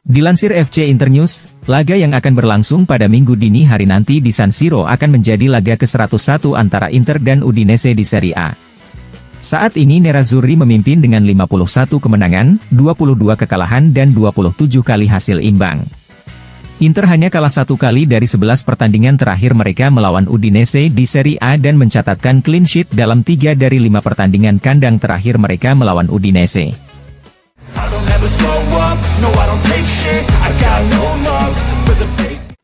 Dilansir FC Internews, laga yang akan berlangsung pada Minggu dini hari nanti di San Siro akan menjadi laga ke-101 antara Inter dan Udinese di Serie A. Saat ini Nerazzurri memimpin dengan 51 kemenangan, 22 kekalahan dan 27 kali hasil imbang. Inter hanya kalah 1 kali dari 11 pertandingan terakhir mereka melawan Udinese di Serie A dan mencatatkan clean sheet dalam 3 dari 5 pertandingan kandang terakhir mereka melawan Udinese.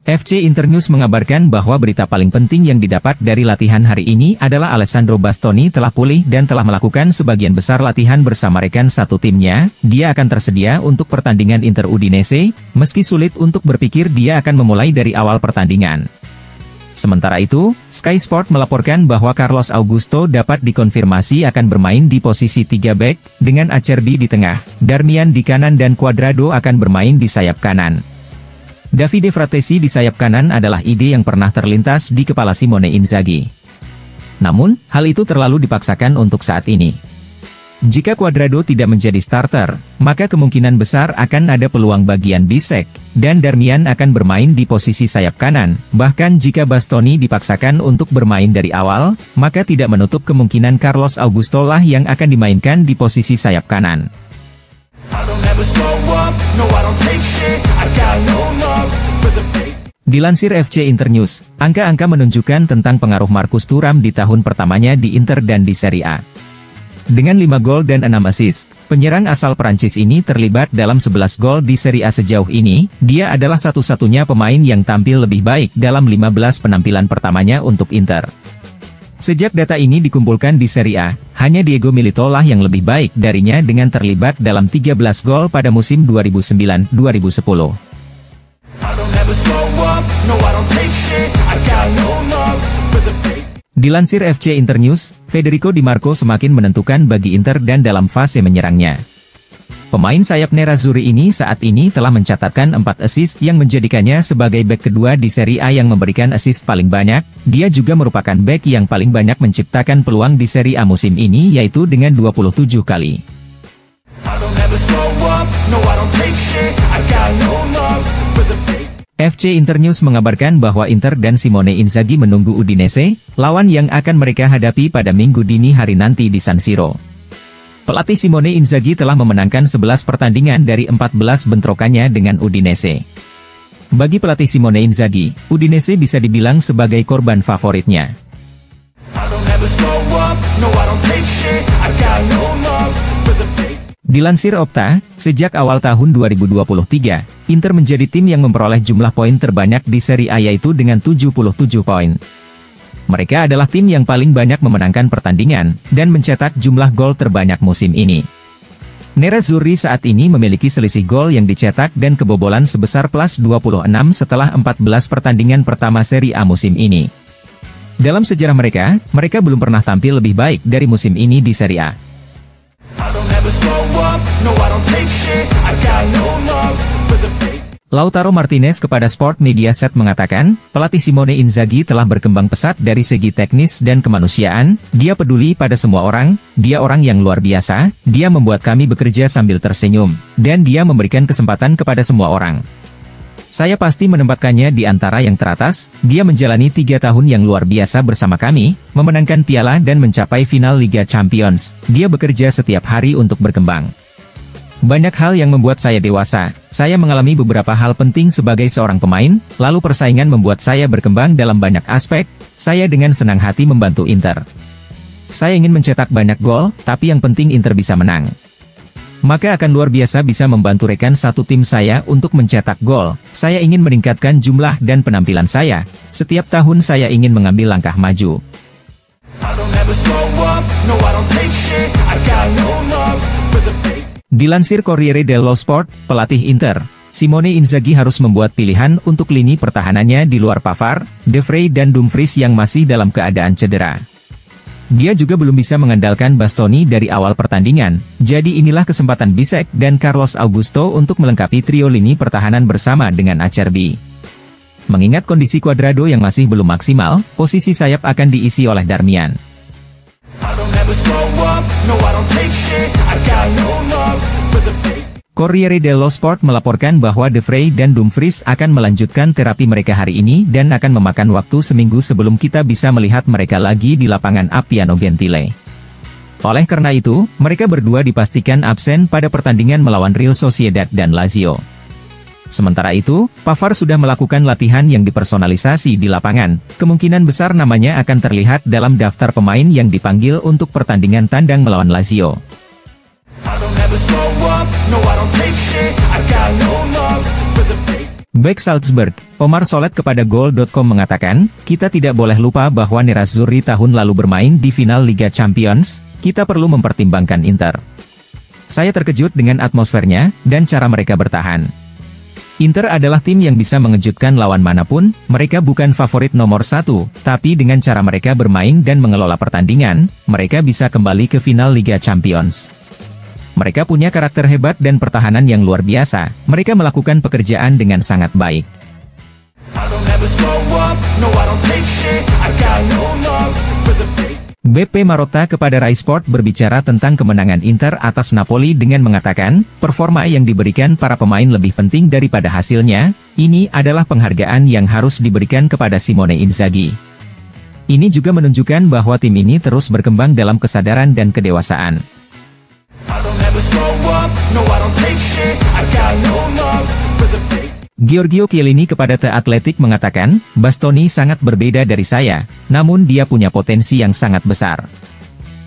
FC Internews mengabarkan bahwa berita paling penting yang didapat dari latihan hari ini adalah Alessandro Bastoni telah pulih dan telah melakukan sebagian besar latihan bersama rekan satu timnya. Dia akan tersedia untuk pertandingan Inter Udinese, meski sulit untuk berpikir dia akan memulai dari awal pertandingan. Sementara itu, Sky Sport melaporkan bahwa Carlos Augusto dapat dikonfirmasi akan bermain di posisi 3 bek, dengan Acerbi di tengah, Darmian di kanan dan Cuadrado akan bermain di sayap kanan. Davide Fratesi di sayap kanan adalah ide yang pernah terlintas di kepala Simone Inzaghi. Namun, hal itu terlalu dipaksakan untuk saat ini. Jika Cuadrado tidak menjadi starter, maka kemungkinan besar akan ada peluang bagian Bisek, dan Darmian akan bermain di posisi sayap kanan. Bahkan jika Bastoni dipaksakan untuk bermain dari awal, maka tidak menutup kemungkinan Carlos Augusto lah yang akan dimainkan di posisi sayap kanan. Dilansir FC Internews, angka-angka menunjukkan tentang pengaruh Marcus Thuram di tahun pertamanya di Inter dan di Serie A. Dengan 5 gol dan 6 assist, penyerang asal Prancis ini terlibat dalam 11 gol di Serie A sejauh ini. Dia adalah satu-satunya pemain yang tampil lebih baik dalam 15 penampilan pertamanya untuk Inter. Sejak data ini dikumpulkan di Serie A, hanya Diego Milito lah yang lebih baik darinya dengan terlibat dalam 13 gol pada musim 2009-2010. Dilansir FC Internews, Federico Di Marco semakin menentukan bagi Inter dan dalam fase menyerangnya. Pemain sayap Nerazzurri ini saat ini telah mencatatkan 4 assist yang menjadikannya sebagai bek kedua di Serie A yang memberikan assist paling banyak. Dia juga merupakan bek yang paling banyak menciptakan peluang di Serie A musim ini yaitu dengan 27 kali. FC Internews mengabarkan bahwa Inter dan Simone Inzaghi menunggu Udinese, lawan yang akan mereka hadapi pada Minggu dini hari nanti di San Siro. Pelatih Simone Inzaghi telah memenangkan 11 pertandingan dari 14 bentrokannya dengan Udinese. Bagi pelatih Simone Inzaghi, Udinese bisa dibilang sebagai korban favoritnya. Dilansir Opta, sejak awal tahun 2023, Inter menjadi tim yang memperoleh jumlah poin terbanyak di Serie A yaitu dengan 77 poin. Mereka adalah tim yang paling banyak memenangkan pertandingan, dan mencetak jumlah gol terbanyak musim ini. Nerazzurri saat ini memiliki selisih gol yang dicetak dan kebobolan sebesar plus 26 setelah 14 pertandingan pertama Serie A musim ini. Dalam sejarah mereka belum pernah tampil lebih baik dari musim ini di Serie A. Lautaro Martinez kepada Sport Media Set mengatakan, pelatih Simone Inzaghi telah berkembang pesat dari segi teknis dan kemanusiaan. Dia peduli pada semua orang, dia orang yang luar biasa, dia membuat kami bekerja sambil tersenyum, dan dia memberikan kesempatan kepada semua orang. Saya pasti menempatkannya di antara yang teratas. Dia menjalani 3 tahun yang luar biasa bersama kami, memenangkan piala dan mencapai final Liga Champions. Dia bekerja setiap hari untuk berkembang. Banyak hal yang membuat saya dewasa. Saya mengalami beberapa hal penting sebagai seorang pemain, lalu persaingan membuat saya berkembang dalam banyak aspek. Saya dengan senang hati membantu Inter. Saya ingin mencetak banyak gol, tapi yang penting Inter bisa menang. Maka akan luar biasa bisa membantu rekan satu tim saya untuk mencetak gol. Saya ingin meningkatkan jumlah dan penampilan saya. Setiap tahun saya ingin mengambil langkah maju. Dilansir Corriere dello Sport, pelatih Inter, Simone Inzaghi harus membuat pilihan untuk lini pertahanannya di luar Pavard, De Vrij dan Dumfries yang masih dalam keadaan cedera. Dia juga belum bisa mengandalkan Bastoni dari awal pertandingan, jadi inilah kesempatan Bisek dan Carlos Augusto untuk melengkapi trio lini pertahanan bersama dengan Acerbi. Mengingat kondisi Cuadrado yang masih belum maksimal, posisi sayap akan diisi oleh Darmian. Corriere dello Sport melaporkan bahwa De Vrij dan Dumfries akan melanjutkan terapi mereka hari ini dan akan memakan waktu seminggu sebelum kita bisa melihat mereka lagi di lapangan Appiano Gentile. Oleh karena itu, mereka berdua dipastikan absen pada pertandingan melawan Real Sociedad dan Lazio. Sementara itu, Pavard sudah melakukan latihan yang dipersonalisasi di lapangan. Kemungkinan besar namanya akan terlihat dalam daftar pemain yang dipanggil untuk pertandingan tandang melawan Lazio. Bek Salzburg, Omar Solet kepada Goal.com mengatakan, kita tidak boleh lupa bahwa Nerazzurri tahun lalu bermain di final Liga Champions, kita perlu mempertimbangkan Inter. Saya terkejut dengan atmosfernya, dan cara mereka bertahan. Inter adalah tim yang bisa mengejutkan lawan manapun, mereka bukan favorit nomor 1, tapi dengan cara mereka bermain dan mengelola pertandingan, mereka bisa kembali ke final Liga Champions. Mereka punya karakter hebat dan pertahanan yang luar biasa, mereka melakukan pekerjaan dengan sangat baik. BP Marotta kepada Rai Sport berbicara tentang kemenangan Inter atas Napoli dengan mengatakan, performa yang diberikan para pemain lebih penting daripada hasilnya, ini adalah penghargaan yang harus diberikan kepada Simone Inzaghi. Ini juga menunjukkan bahwa tim ini terus berkembang dalam kesadaran dan kedewasaan. Giorgio Chiellini kepada The Athletic mengatakan, Bastoni sangat berbeda dari saya, namun dia punya potensi yang sangat besar.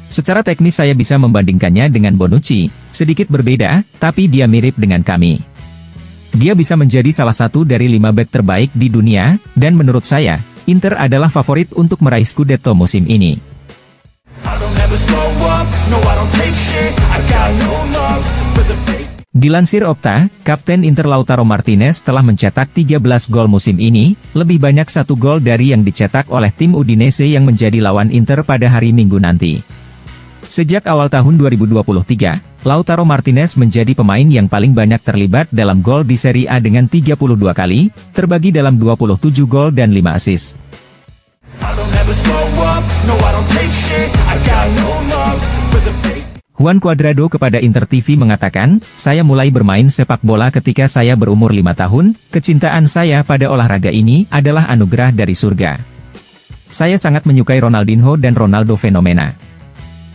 Secara teknis saya bisa membandingkannya dengan Bonucci, sedikit berbeda, tapi dia mirip dengan kami. Dia bisa menjadi salah satu dari 5 bek terbaik di dunia, dan menurut saya, Inter adalah favorit untuk meraih Scudetto musim ini. Dilansir Opta, Kapten Inter Lautaro Martinez telah mencetak 13 gol musim ini, lebih banyak 1 gol dari yang dicetak oleh tim Udinese yang menjadi lawan Inter pada hari Minggu nanti. Sejak awal tahun 2023, Lautaro Martinez menjadi pemain yang paling banyak terlibat dalam gol di Serie A dengan 32 kali, terbagi dalam 27 gol dan 5 assist. Juan Cuadrado kepada Inter TV mengatakan, saya mulai bermain sepak bola ketika saya berumur 5 tahun, kecintaan saya pada olahraga ini adalah anugerah dari surga. Saya sangat menyukai Ronaldinho dan Ronaldo fenomena.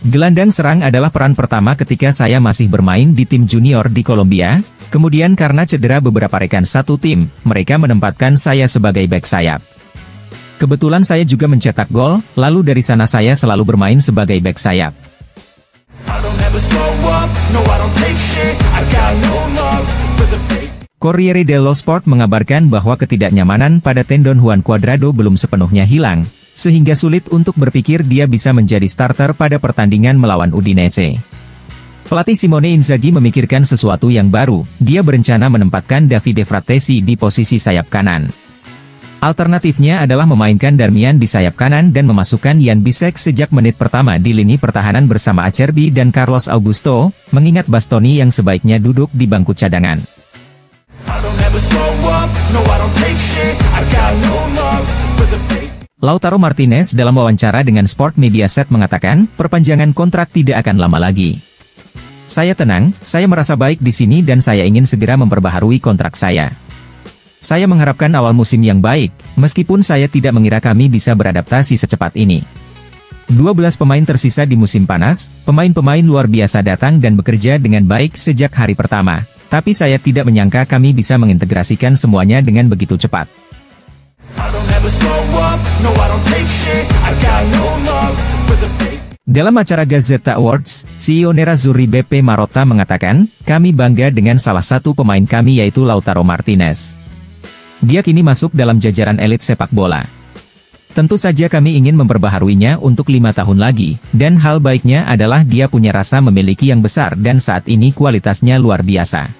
Gelandang serang adalah peran pertama ketika saya masih bermain di tim junior di Kolombia, kemudian karena cedera beberapa rekan satu tim, mereka menempatkan saya sebagai bek sayap. Kebetulan saya juga mencetak gol, lalu dari sana saya selalu bermain sebagai bek sayap. Corriere dello Sport mengabarkan bahwa ketidaknyamanan pada tendon Juan Cuadrado belum sepenuhnya hilang, sehingga sulit untuk berpikir dia bisa menjadi starter pada pertandingan melawan Udinese. Pelatih Simone Inzaghi memikirkan sesuatu yang baru, dia berencana menempatkan Davide Frattesi di posisi sayap kanan. Alternatifnya adalah memainkan Darmian di sayap kanan dan memasukkan Jan Bisek sejak menit pertama di lini pertahanan bersama Acerbi dan Carlos Augusto, mengingat Bastoni yang sebaiknya duduk di bangku cadangan. Lautaro Martinez dalam wawancara dengan Sport Mediaset mengatakan, perpanjangan kontrak tidak akan lama lagi. Saya tenang, saya merasa baik di sini dan saya ingin segera memperbaharui kontrak saya. Saya mengharapkan awal musim yang baik, meskipun saya tidak mengira kami bisa beradaptasi secepat ini. 12 pemain tersisa di musim panas, pemain-pemain luar biasa datang dan bekerja dengan baik sejak hari pertama, tapi saya tidak menyangka kami bisa mengintegrasikan semuanya dengan begitu cepat. Dalam acara Gazzetta Awards, CEO Nerazzurri BP Marotta mengatakan, kami bangga dengan salah satu pemain kami yaitu Lautaro Martinez. Dia kini masuk dalam jajaran elit sepak bola. Tentu saja kami ingin memperbaharuinya untuk 5 tahun lagi, dan hal baiknya adalah dia punya rasa memiliki yang besar dan saat ini kualitasnya luar biasa.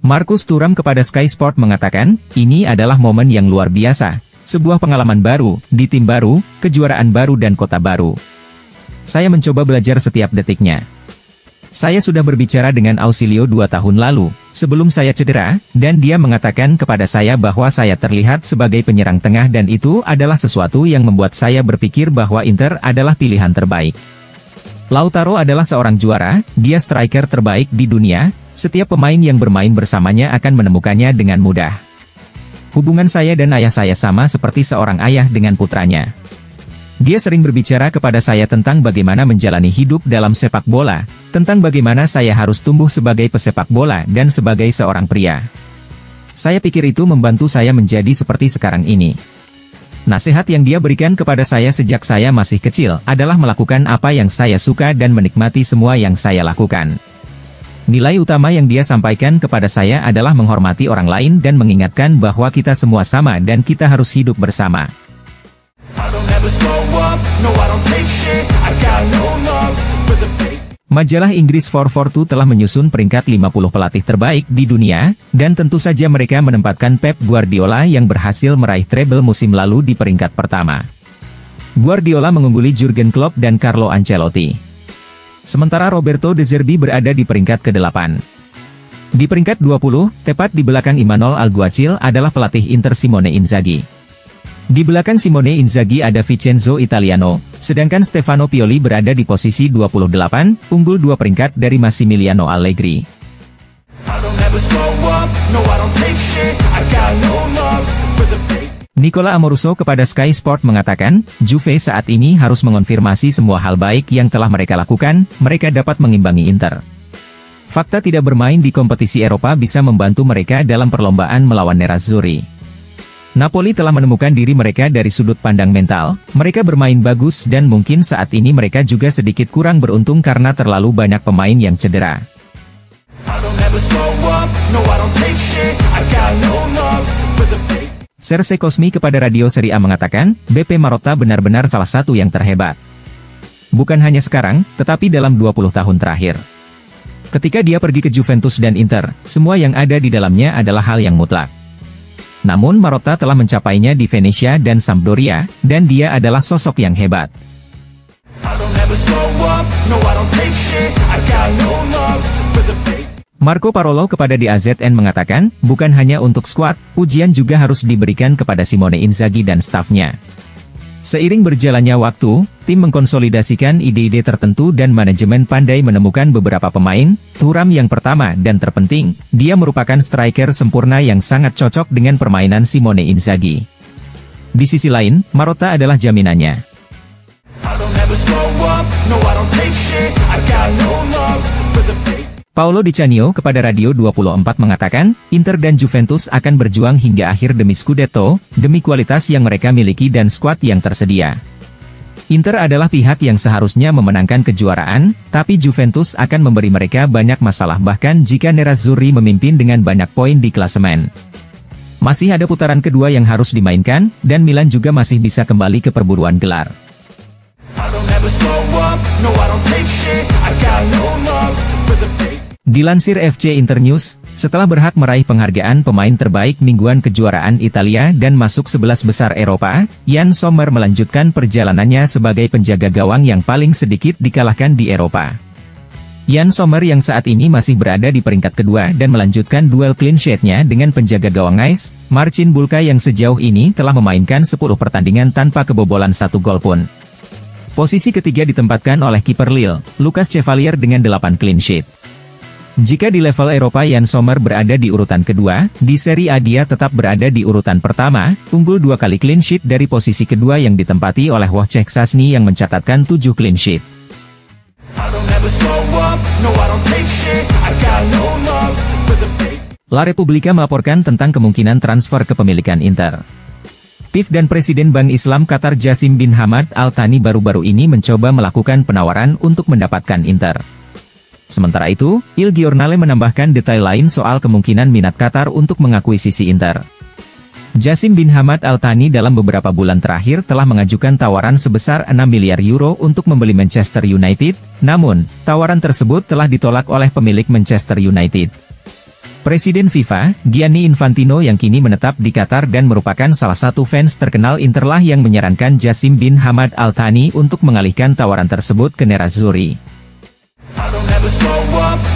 Marcus Thuram kepada Sky Sport mengatakan, ini adalah momen yang luar biasa, sebuah pengalaman baru, di tim baru, kejuaraan baru dan kota baru. Saya mencoba belajar setiap detiknya. Saya sudah berbicara dengan Ausilio 2 tahun lalu, sebelum saya cedera, dan dia mengatakan kepada saya bahwa saya terlihat sebagai penyerang tengah dan itu adalah sesuatu yang membuat saya berpikir bahwa Inter adalah pilihan terbaik. Lautaro adalah seorang juara, dia striker terbaik di dunia, setiap pemain yang bermain bersamanya akan menemukannya dengan mudah. Hubungan saya dan ayah saya sama seperti seorang ayah dengan putranya. Dia sering berbicara kepada saya tentang bagaimana menjalani hidup dalam sepak bola, tentang bagaimana saya harus tumbuh sebagai pesepak bola dan sebagai seorang pria. Saya pikir itu membantu saya menjadi seperti sekarang ini. Nasihat yang dia berikan kepada saya sejak saya masih kecil adalah melakukan apa yang saya suka dan menikmati semua yang saya lakukan. Nilai utama yang dia sampaikan kepada saya adalah menghormati orang lain dan mengingatkan bahwa kita semua sama dan kita harus hidup bersama. Majalah Inggris 442 telah menyusun peringkat 50 pelatih terbaik di dunia, dan tentu saja mereka menempatkan Pep Guardiola yang berhasil meraih treble musim lalu di peringkat pertama. Guardiola mengungguli Jurgen Klopp dan Carlo Ancelotti. Sementara Roberto De Zerbi berada di peringkat ke-8. Di peringkat 20, tepat di belakang Imanol Alguacil adalah pelatih Inter Simone Inzaghi. Di belakang Simone Inzaghi ada Vincenzo Italiano, sedangkan Stefano Pioli berada di posisi 28, unggul 2 peringkat dari Massimiliano Allegri. Nicola Amoruso kepada Sky Sport mengatakan, Juve saat ini harus mengonfirmasi semua hal baik yang telah mereka lakukan, mereka dapat mengimbangi Inter. Fakta tidak bermain di kompetisi Eropa bisa membantu mereka dalam perlombaan melawan Nerazzurri. Napoli telah menemukan diri mereka dari sudut pandang mental, mereka bermain bagus dan mungkin saat ini mereka juga sedikit kurang beruntung karena terlalu banyak pemain yang cedera. Serse Cosmi kepada Radio Serie A mengatakan, BP Marotta benar-benar salah satu yang terhebat. Bukan hanya sekarang, tetapi dalam 20 tahun terakhir. Ketika dia pergi ke Juventus dan Inter, semua yang ada di dalamnya adalah hal yang mutlak. Namun Marotta telah mencapainya di Venezia dan Sampdoria, dan dia adalah sosok yang hebat. Marco Parolo kepada DAZN mengatakan, bukan hanya untuk skuad, pujian juga harus diberikan kepada Simone Inzaghi dan stafnya. Seiring berjalannya waktu, tim mengkonsolidasikan ide-ide tertentu dan manajemen pandai menemukan beberapa pemain. Thuram yang pertama dan terpenting, dia merupakan striker sempurna yang sangat cocok dengan permainan Simone Inzaghi. Di sisi lain, Marotta adalah jaminannya. Paolo Di Canio kepada Radio 24 mengatakan, Inter dan Juventus akan berjuang hingga akhir demi Scudetto, demi kualitas yang mereka miliki dan skuad yang tersedia. Inter adalah pihak yang seharusnya memenangkan kejuaraan, tapi Juventus akan memberi mereka banyak masalah bahkan jika Nerazzurri memimpin dengan banyak poin di klasemen. Masih ada putaran kedua yang harus dimainkan, dan Milan juga masih bisa kembali ke perburuan gelar. Dilansir FC Internews, setelah berhak meraih penghargaan pemain terbaik mingguan kejuaraan Italia dan masuk 11 besar Eropa, Yann Sommer melanjutkan perjalanannya sebagai penjaga gawang yang paling sedikit dikalahkan di Eropa. Yann Sommer yang saat ini masih berada di peringkat kedua dan melanjutkan duel clean sheet-nya dengan penjaga gawang Nice, Marcin Bulka yang sejauh ini telah memainkan 10 pertandingan tanpa kebobolan 1 gol pun. Posisi ketiga ditempatkan oleh kiper Lille, Lucas Chevalier dengan 8 clean sheet. Jika di level Eropa Yann Sommer berada di urutan kedua, di Serie A dia tetap berada di urutan pertama, unggul 2 kali clean sheet dari posisi kedua yang ditempati oleh Wojciech Szczęsny yang mencatatkan 7 clean sheet. La Repubblica melaporkan tentang kemungkinan transfer kepemilikan Inter. PIF dan Presiden Bank Islam Qatar Jassim bin Hamad Al Thani baru-baru ini mencoba melakukan penawaran untuk mendapatkan Inter. Sementara itu, Il Giornale menambahkan detail lain soal kemungkinan minat Qatar untuk mengakuisisi Inter. Jassim bin Hamad Al Thani dalam beberapa bulan terakhir telah mengajukan tawaran sebesar 6 miliar euro untuk membeli Manchester United, namun, tawaran tersebut telah ditolak oleh pemilik Manchester United. Presiden FIFA, Gianni Infantino yang kini menetap di Qatar dan merupakan salah satu fans terkenal Inter lah yang menyarankan Jassim bin Hamad Al Thani untuk mengalihkan tawaran tersebut ke Nerazzurri.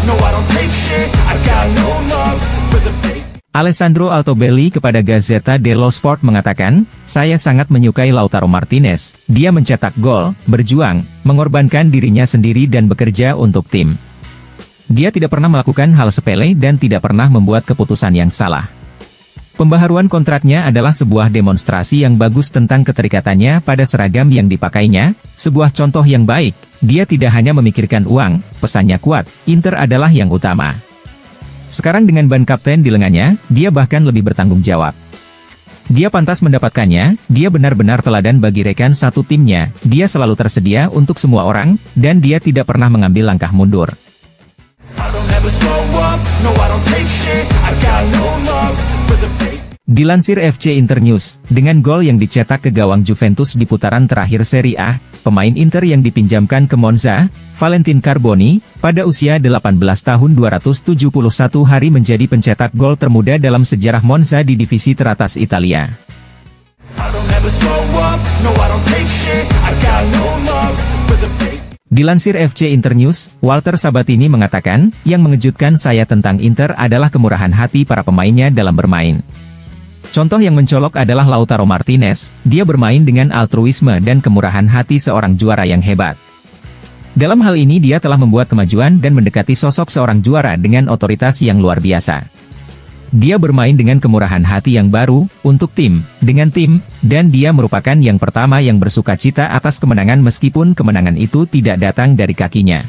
no I don't take shit, I got no love for the fake. Alessandro Altobelli kepada Gazzetta dello Sport mengatakan, "Saya sangat menyukai Lautaro Martinez, dia mencetak gol, berjuang, mengorbankan dirinya sendiri dan bekerja untuk tim. Dia tidak pernah melakukan hal sepele dan tidak pernah membuat keputusan yang salah." Pembaharuan kontraknya adalah sebuah demonstrasi yang bagus tentang keterikatannya pada seragam yang dipakainya, sebuah contoh yang baik. Dia tidak hanya memikirkan uang, pesannya kuat, Inter adalah yang utama. Sekarang dengan ban kapten di lengannya, dia bahkan lebih bertanggung jawab. Dia pantas mendapatkannya, dia benar-benar teladan bagi rekan satu timnya, dia selalu tersedia untuk semua orang, dan dia tidak pernah mengambil langkah mundur. I don't ever slow up, no I don't take shit, I got no love for the fake. Dilansir FC Internews, dengan gol yang dicetak ke gawang Juventus di putaran terakhir Serie A, pemain Inter yang dipinjamkan ke Monza, Valentin Carboni, pada usia 18 tahun 271 hari menjadi pencetak gol termuda dalam sejarah Monza di divisi teratas Italia. I don't ever slow up, no I don't take shit, I got no love for the fake. Dilansir FC Internews, Walter Sabatini mengatakan, "Yang mengejutkan saya tentang Inter adalah kemurahan hati para pemainnya dalam bermain. Contoh yang mencolok adalah Lautaro Martinez, dia bermain dengan altruisme dan kemurahan hati seorang juara yang hebat. Dalam hal ini dia telah membuat kemajuan dan mendekati sosok seorang juara dengan otoritas yang luar biasa. Dia bermain dengan kemurahan hati yang baru, untuk tim, dengan tim, dan dia merupakan yang pertama yang bersuka cita atas kemenangan meskipun kemenangan itu tidak datang dari kakinya."